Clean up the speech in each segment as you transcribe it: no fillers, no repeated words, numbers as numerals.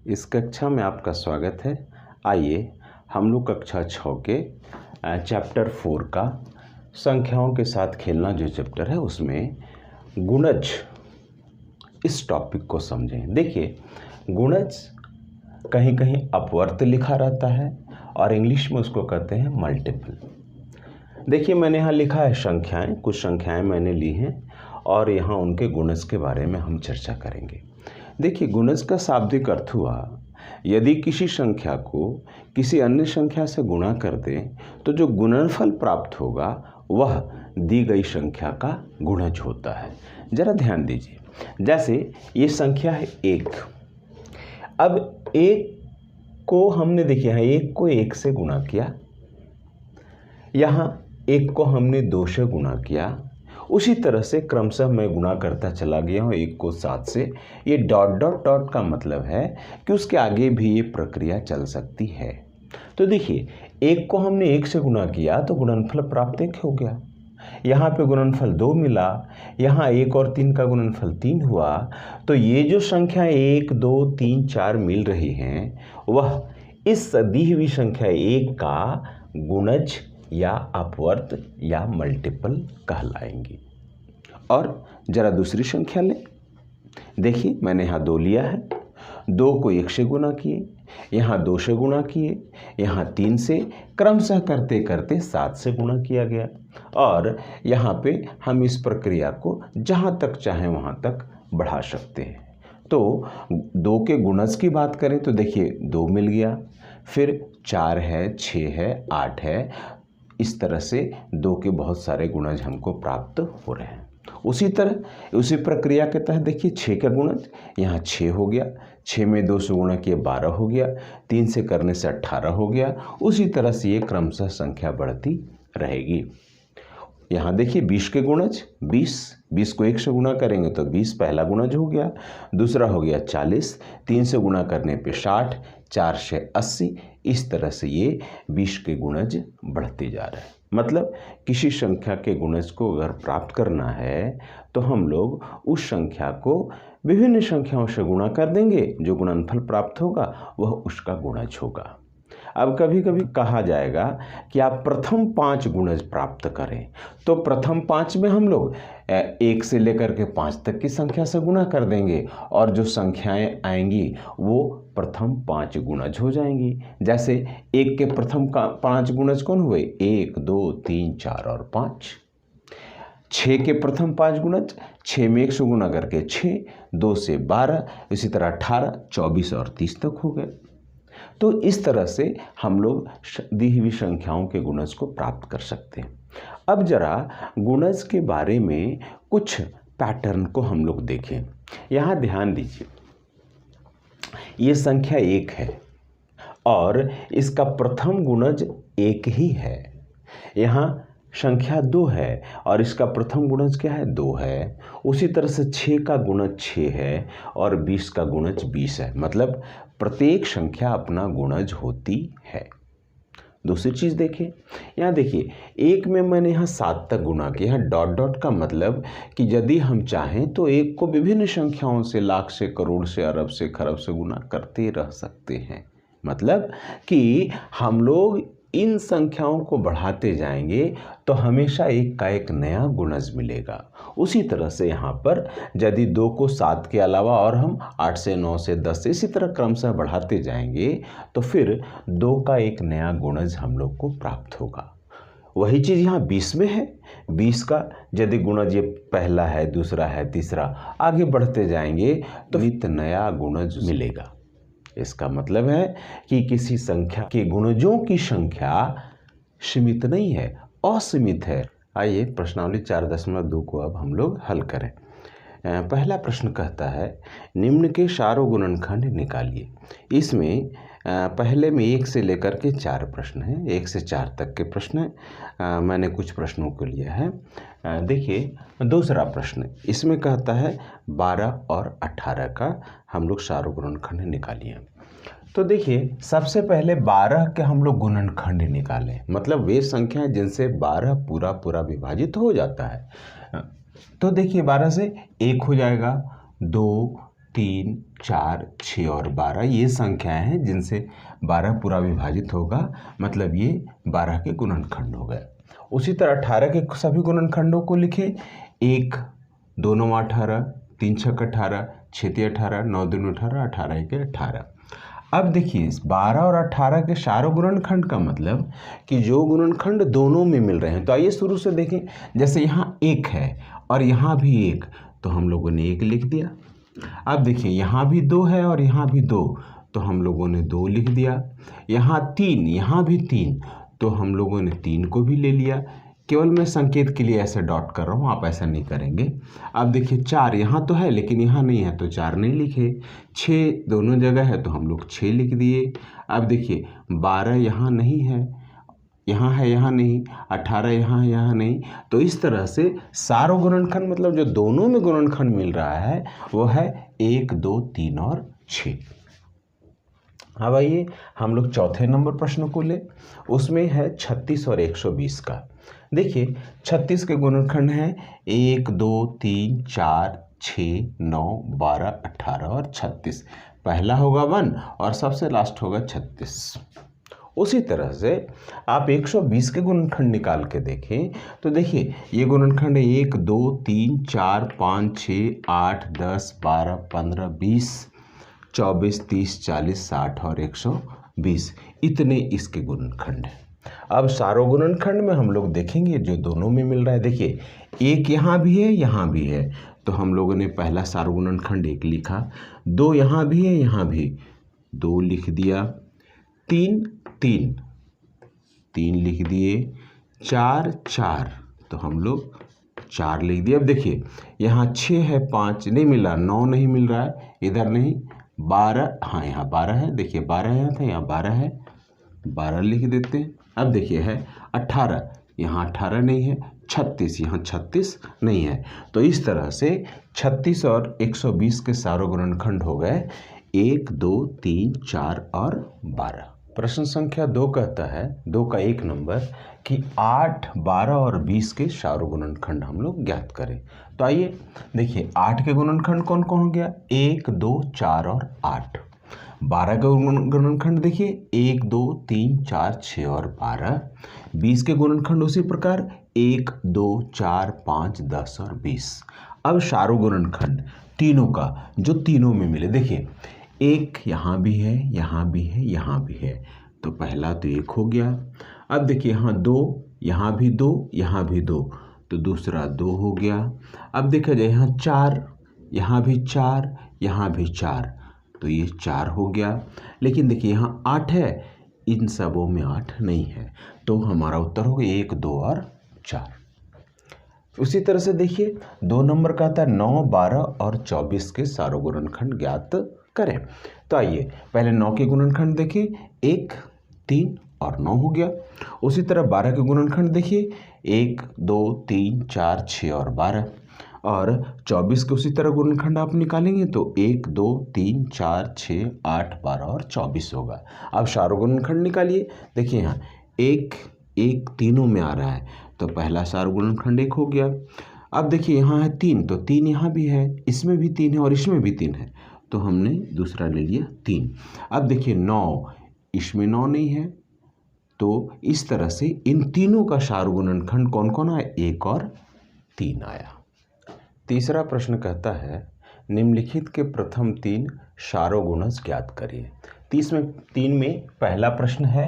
इस कक्षा में आपका स्वागत है। आइए हम लोग कक्षा 6 के चैप्टर 4 का संख्याओं के साथ खेलना जो चैप्टर है उसमें गुणज इस टॉपिक को समझें। देखिए, गुणज कहीं कहीं अपवर्त लिखा रहता है और इंग्लिश में उसको कहते हैं मल्टीपल। देखिए, मैंने यहाँ लिखा है संख्याएं, कुछ संख्याएं मैंने ली हैं और यहाँ उनके गुणज के बारे में हम चर्चा करेंगे। देखिए, गुणज का शाब्दिक अर्थ हुआ यदि किसी संख्या को किसी अन्य संख्या से गुणा कर दें तो जो गुणनफल प्राप्त होगा वह दी गई संख्या का गुणज होता है। जरा ध्यान दीजिए, जैसे ये संख्या है 1। अब 1 को हमने देखिए यहाँ 1 को 1 से गुणा किया, यहाँ 1 को हमने 2 से गुणा किया, उसी तरह से क्रमशः मैं गुणा करता चला गया हूँ 1 को 7 से। ये डॉट डॉट डॉट का मतलब है कि उसके आगे भी ये प्रक्रिया चल सकती है। तो देखिए, 1 को हमने 1 से गुणा किया तो गुणनफल प्राप्त 1 हो गया, यहाँ पे गुणनफल 2 मिला, यहाँ 1 और 3 का गुणनफल 3 हुआ। तो ये जो संख्या 1, 2, 3, 4 मिल रही हैं वह इस दी हुई संख्या 1 का गुणज या अपवर्त या मल्टीपल कहलाएंगी। और जरा दूसरी संख्या लें। देखिए, मैंने यहाँ 2 लिया है, 2 को 1 से गुणा किए, यहाँ 2 से गुणा किए, यहाँ 3 से, क्रमशः करते करते 7 से गुणा किया गया। और यहाँ पे हम इस प्रक्रिया को जहाँ तक चाहें वहाँ तक बढ़ा सकते हैं। तो 2 के गुणज की बात करें तो देखिए 2 मिल गया, फिर 4 है, 6 है, 8 है। इस तरह से 2 के बहुत सारे गुणज हमको प्राप्त हो रहे हैं। उसी तरह उसी प्रक्रिया के तहत देखिए 6 का गुणज यहाँ 6 हो गया, 6 में 2 से गुणा किए 12 हो गया, 3 से करने से 18 हो गया। उसी तरह से ये क्रमशः संख्या बढ़ती रहेगी। यहाँ देखिए 20 के गुणज 20 को 1 से गुणा करेंगे तो 20 पहला गुणज हो गया, दूसरा हो गया 40, 3 से गुणा करने पे 60, 4 से 80। इस तरह से ये 20 के गुणज बढ़ते जा रहे हैं। मतलब किसी संख्या के गुणज को अगर प्राप्त करना है तो हम लोग उस संख्या को विभिन्न संख्याओं से गुणा कर देंगे, जो गुणनफल प्राप्त होगा वह उसका गुणज होगा। अब कभी कभी कहा जाएगा कि आप प्रथम 5 गुणज प्राप्त करें, तो प्रथम 5 में हम लोग 1 से लेकर के 5 तक की संख्या से गुणा कर देंगे और जो संख्याएं आएंगी वो प्रथम 5 गुणज हो जाएंगी। जैसे 1 के प्रथम 5 गुणज कौन हुए? 1, 2, 3, 4 और 5। 6 के प्रथम 5 गुणज 6 में 1 से गुणा करके 6, 2 से 12, इसी तरह 18, 24 और 30 तक हो गए। तो इस तरह से हम लोग दी हुई संख्याओं के गुणज को प्राप्त कर सकते हैं। अब जरा गुणज के बारे में कुछ पैटर्न को हम लोग देखें। यहाँ ध्यान दीजिए, ये संख्या 1 है और इसका प्रथम गुणज 1 ही है। यहाँ संख्या 2 है और इसका प्रथम गुणज क्या है? 2 है। उसी तरह से 6 का गुणज 6 है और 20 का गुणज 20 है। मतलब प्रत्येक संख्या अपना गुणज होती है। दूसरी चीज़ देखिए, यहाँ देखिए 1 में मैंने यहाँ 7 तक गुणा किया है। डॉट डॉट का मतलब कि यदि हम चाहें तो 1 को विभिन्न संख्याओं से, लाख से, करोड़ से, अरब से, खरब से गुणा करते रह सकते हैं। मतलब कि हम लोग इन संख्याओं को बढ़ाते जाएंगे तो हमेशा 1 का एक नया गुणज मिलेगा। उसी तरह से यहाँ पर यदि 2 को 7 के अलावा और हम 8 से, 9 से, 10 से इसी तरह क्रमशः बढ़ाते जाएंगे तो फिर 2 का एक नया गुणज हम लोग को प्राप्त होगा। वही चीज़ यहाँ 20 में है। 20 का यदि गुणज ये पहला है, दूसरा है, तीसरा, आगे बढ़ते जाएंगे तो नित्य नया गुणज मिलेगा। इसका मतलब है कि किसी संख्या के गुणजों की संख्या सीमित नहीं है, असीमित है। आइए प्रश्नावली 4.2 को अब हम लोग हल करें। पहला प्रश्न कहता है निम्न के सारों गुणनखंड निकालिए। इसमें पहले में 1 से लेकर के 4 प्रश्न हैं, 1 से 4 तक के प्रश्न हैं। मैंने कुछ प्रश्नों को लिया है। देखिए दूसरा प्रश्न इसमें कहता है 12 और 18 का हम लोग सारों गुणनखंड निकालिए। तो देखिए सबसे पहले 12 के हम लोग गुणनखंड निकालें, मतलब वे संख्या जिनसे 12 पूरा पूरा विभाजित हो जाता है। तो देखिए 12 से 1 हो जाएगा, 2, 3, 4, 6 और 12 ये संख्याएं हैं जिनसे 12 पूरा विभाजित होगा, मतलब ये 12 के गुणनखंड हो गए। उसी तरह 18 के सभी गुणनखंडों को लिखें। 1 2 9 18, 3 6 18, 6 3 18, 9 2 18, 18 1 18। अब देखिए 12 और 18 के चारों गुणनखंड का मतलब कि जो गुणनखंड दोनों में मिल रहे हैं। तो आइए शुरू से देखें। जैसे यहाँ 1 है और यहाँ भी 1, तो हम लोगों ने 1 लिख दिया। अब देखिए यहाँ भी 2 है और यहाँ भी 2, तो हम लोगों ने 2 लिख दिया। यहाँ 3, यहाँ भी 3, तो हम लोगों ने 3 को भी ले लिया। केवल मैं संकेत के लिए ऐसे डॉट कर रहा हूँ, आप ऐसा नहीं करेंगे। अब देखिए 4 यहाँ तो है लेकिन यहाँ नहीं है, तो 4 नहीं लिखे। 6 दोनों जगह है तो हम लोग 6 लिख दिए। अब देखिए 12 यहाँ नहीं है, यहाँ है यहाँ नहीं, 18 यहाँ है यहाँ नहीं। तो इस तरह से सारों गुणनखंड मतलब जो दोनों में गुणनखंड मिल रहा है वो है 1 2 3 और 6। अब आइए हम लोग चौथे नंबर प्रश्न को ले। उसमें है 36 और 120 का। देखिए 36 के गुणनखंड हैं 1 2 3 4 6 9 12 18 और 36। पहला होगा 1 और सबसे लास्ट होगा 36। उसी तरह से आप 120 के गुणनखंड निकाल के देखें तो देखिए ये गुणनखंड 1 2 3 4 5 6 8 10 12 15 20 24 30 40 60 और 120, इतने इसके गुणनखंड हैं। अब सारों गुणनखंड में हम लोग देखेंगे जो दोनों में मिल रहा है। देखिए 1 यहाँ भी है यहाँ भी है, तो हम लोगों ने पहला सारों गुणनखंड 1 लिखा। 2 यहाँ भी है यहाँ भी, 2 लिख दिया। 3 3 3 लिख दिए। 4 4, तो हम लोग 4 लिख दिए। अब देखिए यहाँ 6 है, 5 नहीं मिल रहा, 9 नहीं मिल रहा है, इधर नहीं। 12, हाँ यहाँ 12 है, देखिए 12 यहाँ था, यहाँ 12 है, 12 लिख देते हैं। अब देखिए है 18, यहाँ 18 नहीं है। 36, यहाँ 36 नहीं है। तो इस तरह से 36 और 120 के सारों गुणनखंड हो गए 1 2 3 4 और 12। प्रश्न संख्या 2 कहता है 2 का 1 नंबर कि 8 12 और 20 के सारों गुणनखंड हम लोग ज्ञात करें। तो आइए देखिए 8 के गुणनखंड कौन कौन हो गया, 1 2 4 और 8। 12 का गुणनखंड देखिए 1 2 3 4 6 और 12। 20 के गुणनखंड उसी प्रकार 1 2 4 5 10 और 20। अब सारों गुणनखंड तीनों का जो तीनों में मिले, देखिए 1 यहाँ भी है यहाँ भी है यहाँ भी है, तो पहला तो 1 हो गया। अब देखिए यहाँ 2, यहाँ भी 2 यहाँ भी 2, तो दूसरा 2 हो गया। अब देखा जाए यहाँ 4, यहाँ भी 4 यहाँ भी 4, तो ये 4 हो गया। लेकिन देखिए यहाँ 8 है, इन सबों में 8 नहीं है, तो हमारा उत्तर होगा 1 2 और 4। उसी तरह से देखिए 2 नंबर का आता है 9 12 और 24 के सारों गुणनखंड ज्ञात करें। तो आइए पहले 9 के गुणनखंड देखिए 1 3 और 9 हो गया। उसी तरह 12 के गुणनखंड देखिए 1 2 3 4 6 और 12। और 24 के उसी तरह गुणनखंड आप निकालेंगे तो 1 2 3 4 6 8 12 और 24 होगा। अब सारों गुणनखंड निकालिए। देखिए यहाँ 1 1 तीनों में आ रहा है, तो पहला सारों गुणनखंड 1 हो गया। अब देखिए यहाँ है 3, तो 3 यहाँ भी है, इसमें भी 3 है और इसमें भी 3 है, तो हमने दूसरा ले लिया 3। अब देखिए 9, इसमें 9 नहीं है, तो इस तरह से इन तीनों का सारों गुणनखंड कौन कौन आया, 1 और 3 आया। तीसरा प्रश्न कहता है निम्नलिखित के प्रथम 3 सारों गुणज ज्ञात करिए। 3 में पहला प्रश्न है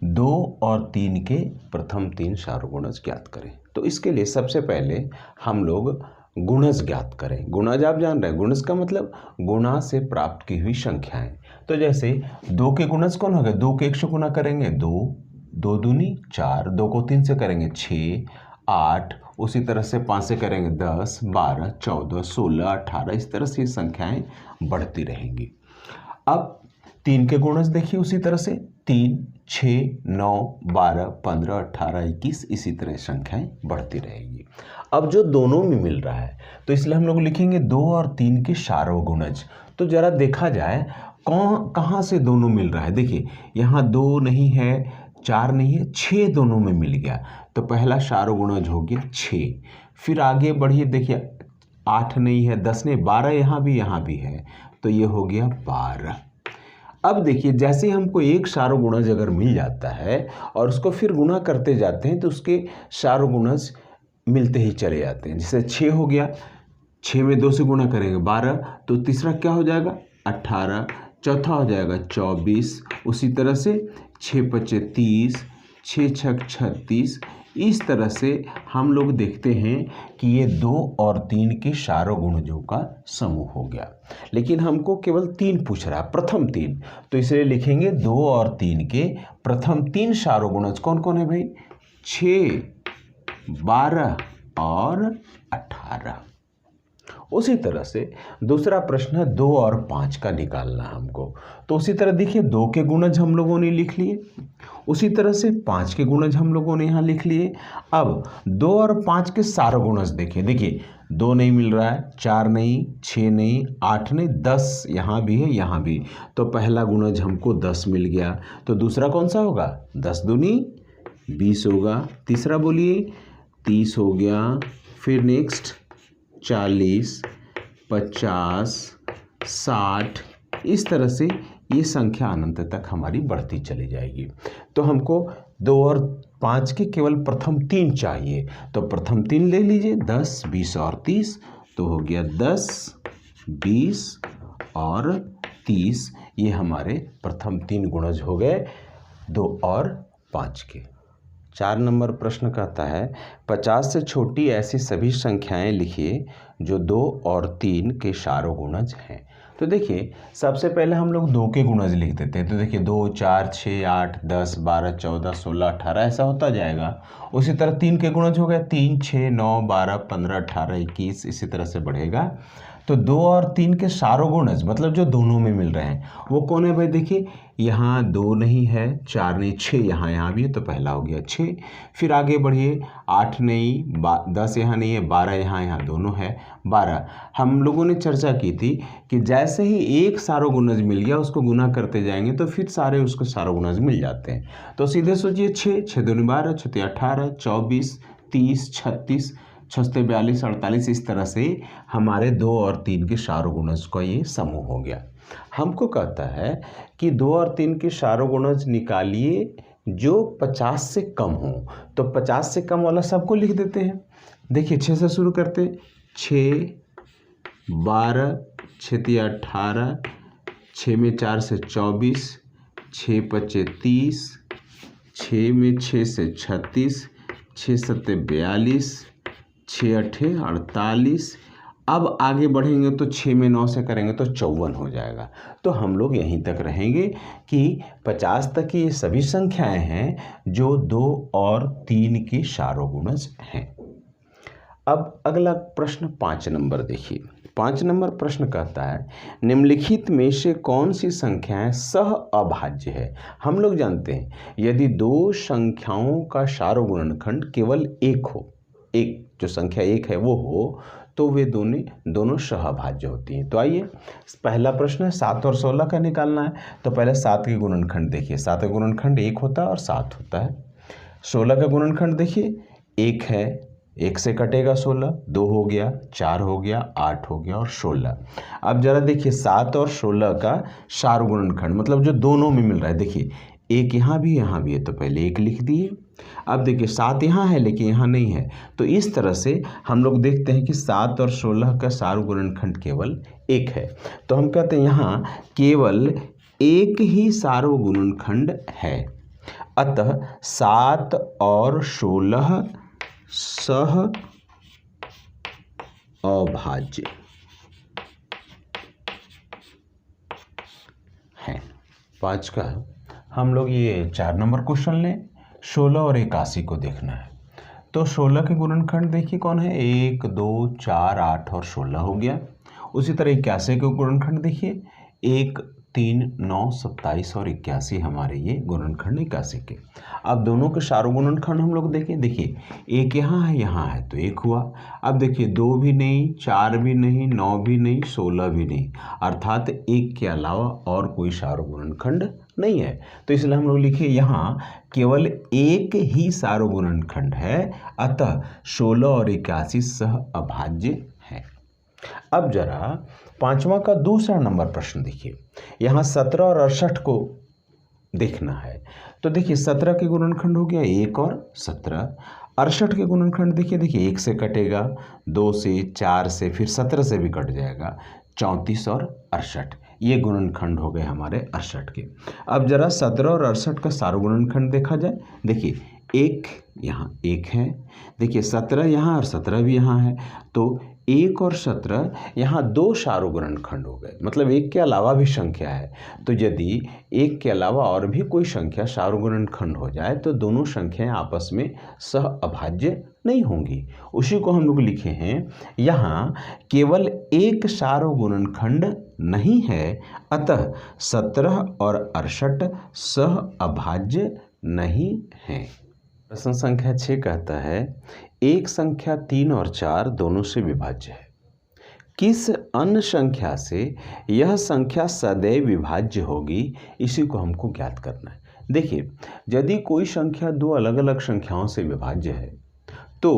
2 और 3 के प्रथम 3 सारों गुणज ज्ञात करें। तो इसके लिए सबसे पहले हम लोग गुणज ज्ञात करें। गुणज आप जान रहे हैं, गुणज का मतलब गुणा से प्राप्त की हुई संख्याएं। तो जैसे 2 के गुणज कौन हो गए, 2 के 1 से गुणा करेंगे 2, 2 दूनी 4, 2 को 3 से करेंगे 6 8, उसी तरह से 5 से करेंगे 10 12 14 16 18, इस तरह से संख्याएं बढ़ती रहेंगी। अब 3 के गुणज देखिए उसी तरह से 3 6 9 12 15 18 21, इसी तरह संख्याएं बढ़ती रहेगी। अब जो दोनों में मिल रहा है तो इसलिए हम लोग लिखेंगे 2 और 3 के सारों गुणज। तो जरा देखा जाए कहाँ से दोनों मिल रहा है। देखिए यहाँ 2 नहीं है, 4 नहीं है, 6 दोनों में मिल गया, तो पहला सारों गुणज हो गया 6। फिर आगे बढ़िए, देखिए 8 नहीं है, 10 नहीं, 12 यहाँ भी है, तो ये हो गया 12। अब देखिए जैसे हमको एक सार्वगुणज अगर मिल जाता है और उसको फिर गुणा करते जाते हैं तो उसके सार्वगुणज मिलते ही चले जाते हैं। जैसे 6 हो गया, 6 में 2 से गुणा करेंगे 12, तो तीसरा क्या हो जाएगा 18, चौथा हो जाएगा 24, उसी तरह से 6 पचे 30, 6 छक 36। इस तरह से हम लोग देखते हैं कि ये 2 और 3 के सार्वगुणजों का समूह हो गया। लेकिन हमको केवल 3 पूछ रहा है, प्रथम 3, तो इसलिए लिखेंगे 2 और 3 के प्रथम 3 सार्वगुणज कौन कौन है भाई, 6, 12 और 18। उसी तरह से दूसरा प्रश्न है 2 और 5 का निकालना हमको। तो उसी तरह देखिए 2 के गुणज हम लोगों ने लिख लिए, उसी तरह से 5 के गुणज हम लोगों ने यहाँ लिख लिए। अब 2 और 5 के सार्वगुणज देखिए 2 नहीं मिल रहा है, 4 नहीं, 6 नहीं, 8 नहीं, 10 यहाँ भी है, यहाँ भी, तो पहला गुणज हमको 10 मिल गया। तो दूसरा कौन सा होगा, 10 दूनी 20 होगा। तीसरा बोलिए 30 हो गया। फिर नेक्स्ट 40, 50, 60, इस तरह से ये संख्या अनंत तक हमारी बढ़ती चली जाएगी। तो हमको 2 और 5 के केवल प्रथम 3 चाहिए, तो प्रथम 3 ले लीजिए, 10, 20 और 30, तो हो गया 10, 20 और 30। ये हमारे प्रथम 3 गुणज हो गए 2 और 5 के। 4 नंबर प्रश्न कहता है 50 से छोटी ऐसी सभी संख्याएं लिखिए जो 2 और 3 के सार्वगुणज हैं। तो देखिए सबसे पहले हम लोग 2 के गुणज लिख देते हैं। तो देखिए 2, 4, 6, 8, 10, 12, 14, 16, 18 ऐसा होता जाएगा। उसी तरह 3 के गुणज हो गए 3, 6, 9, 12, 15, 18, 21, इसी तरह से बढ़ेगा। तो 2 और 3 के सार्वगुणज मतलब जो दोनों में मिल रहे हैं वो कौन है भाई, देखिए यहाँ 2 नहीं है, 4 नहीं, 6 यहाँ भी है, तो पहला हो गया 6। फिर आगे बढ़िए 8 नहीं, 10 यहाँ नहीं है, 12 यहाँ दोनों है 12। हम लोगों ने चर्चा की थी कि जैसे ही एक सार्वगुणज मिल गया उसको गुना करते जाएंगे तो फिर सारे उसको सार्वगुणज मिल जाते हैं। तो सीधे सोचिए 6, 6 दूनी 12, 6 18, 24, 30, 36, 6 42, 48, इस तरह से हमारे 2 और 3 के सार्वगुणज का ये समूह हो गया। हमको कहता है कि 2 और 3 के सार्वगुणज निकालिए जो 50 से कम हो। तो 50 से कम वाला सबको लिख देते हैं। देखिए 6 से शुरू करते, 6, 12, 6 18, 6 में 4 से 24, 6 पचे 30, 6 में 6 से 36, 6 सत्ते 42, 6 अठे 48। अब आगे बढ़ेंगे तो 6 में 9 से करेंगे तो 54 हो जाएगा। तो हम लोग यहीं तक रहेंगे कि 50 तक की ये सभी संख्याएं हैं जो 2 और 3 के सार्वगुणज हैं। अब अगला प्रश्न 5 नंबर देखिए। 5 नंबर प्रश्न कहता है निम्नलिखित में से कौन सी संख्याएं सह अभाज्य है। हम लोग जानते हैं यदि 2 संख्याओं का सार्वगुणनखंड केवल 1 हो, एक जो संख्या 1 है वो हो, तो वे दोनों सहअभाज्य होती हैं। तो आइए पहला प्रश्न है 7 और 16 का निकालना है। तो पहले 7 के गुणनखंड देखिए, 7 का गुणनखंड 1 होता है और 7 होता है। 16 का गुणनखंड देखिए 1 है, 1 से कटेगा 16, 2 हो गया, 4 हो गया, 8 हो गया और 16। अब जरा देखिए 7 और 16 का सार्वगुणनखंड मतलब जो दोनों में मिल रहा है, देखिए 1 यहाँ भी है, तो पहले 1 लिख दिए। अब देखिए 7 यहाँ है लेकिन यहाँ नहीं है, तो इस तरह से हम लोग देखते हैं कि 7 और 16 का सार्वगुणनखंड केवल 1 है। तो हम कहते हैं यहाँ केवल एक ही सार्वगुणनखंड है, अतः 7 और 16 सह अभाज्य है। 5 का हम लोग ये 4 नंबर क्वेश्चन लें। 16 और 81 को देखना है। तो 16 के गुणनखंड देखिए कौन है, 1, 2, 4, 8 और 16 हो गया। उसी तरह 81 के गुणनखंड देखिए 1, 3, 9, 27 और 81 हमारे ये गुणनखंड 81 के। अब दोनों के सार्वगुणनखंड हम लोग देखें, देखिए 1 यहाँ है तो 1 हुआ। अब देखिए 2 भी नहीं, 4 भी नहीं, 9 भी नहीं, 16 भी नहीं, अर्थात 1 के अलावा और कोई सार्वगुणनखंड नहीं है। तो इसलिए हम लोग लिखिए यहाँ केवल एक ही सार्वगुणनखंड है, अतः 16 और 81 सह अभाज्य है। अब जरा पांचवा का दूसरा नंबर प्रश्न देखिए। यहाँ 17 और 68 को देखना है। तो देखिए 17 के गुणनखंड हो गया 1 और 17। 68 के गुणनखंड देखिए 1 से कटेगा, 2 से, 4 से, फिर 17 से भी कट जाएगा, 34 और 68। ये गुणनखंड हो गए हमारे 68 के। अब जरा 17 और 68 का सारा गुणनखंड देखा जाए। देखिए 1 यहाँ 1 है, देखिए 17 यहाँ और 17 भी यहाँ है, तो 1 और 17 यहाँ 2 शारो गुणनखंड हो गए, मतलब 1 के अलावा भी संख्या है। तो यदि 1 के अलावा और भी कोई संख्या शारो गुणनखंड हो जाए तो दोनों संख्याएं आपस में सह अभाज्य नहीं होंगी। उसी को हम लोग लिखे हैं, यहाँ केवल एक शारो गुणनखंड नहीं है, अतः 17 और 68 सह अभाज्य नहीं हैं। प्रश्न संख्या 6 कहता है एक संख्या 3 और 4 दोनों से विभाज्य है, किस अन्य संख्या से यह संख्या सदैव विभाज्य होगी, इसी को हमको ज्ञात करना है। देखिए यदि कोई संख्या दो अलग अलग संख्याओं से विभाज्य है तो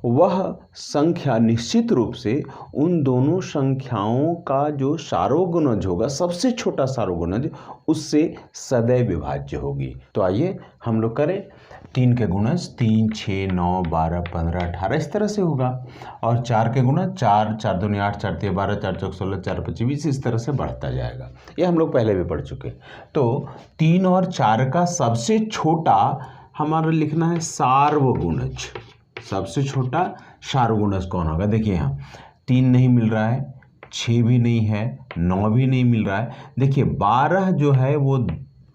वह संख्या निश्चित रूप से उन दोनों संख्याओं का जो सारोगुणज होगा, सबसे छोटा सारोगुणज, उससे सदैव विभाज्य होगी। तो आइए हम लोग करें। 3 के गुणज 3, 6, 9, 12, 15, 18 इस तरह से होगा, और 4 के गुणज 4, 4 दूनी 8, 4 तिया 12, 4 चौक 16, 4 25 20 इस तरह से बढ़ता जाएगा। ये हम लोग पहले भी पढ़ चुके। तो 3 और 4 का सबसे छोटा हमारा लिखना है सार्वगुणज। सबसे छोटा सार्वगुणज कौन होगा? देखिए यहाँ 3 नहीं मिल रहा है, 6 भी नहीं है, 9 भी नहीं मिल रहा है। देखिए 12 जो है वो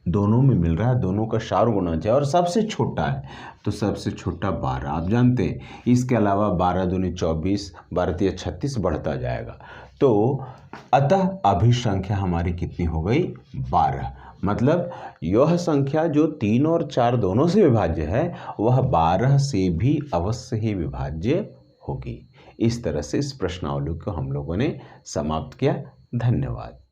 दोनों में मिल रहा है, दोनों का सार्वगुणज है और सबसे छोटा है, तो सबसे छोटा 12 आप जानते हैं। इसके अलावा 12 दूनी 24, 12 तिया 36 बढ़ता जाएगा। तो अतः अभिसंख्या हमारी कितनी हो गई? 12। मतलब यह संख्या जो 3 और 4 दोनों से विभाज्य है वह 12 से भी अवश्य ही विभाज्य होगी। इस तरह से इस प्रश्नावली को हम लोगों ने समाप्त किया। धन्यवाद।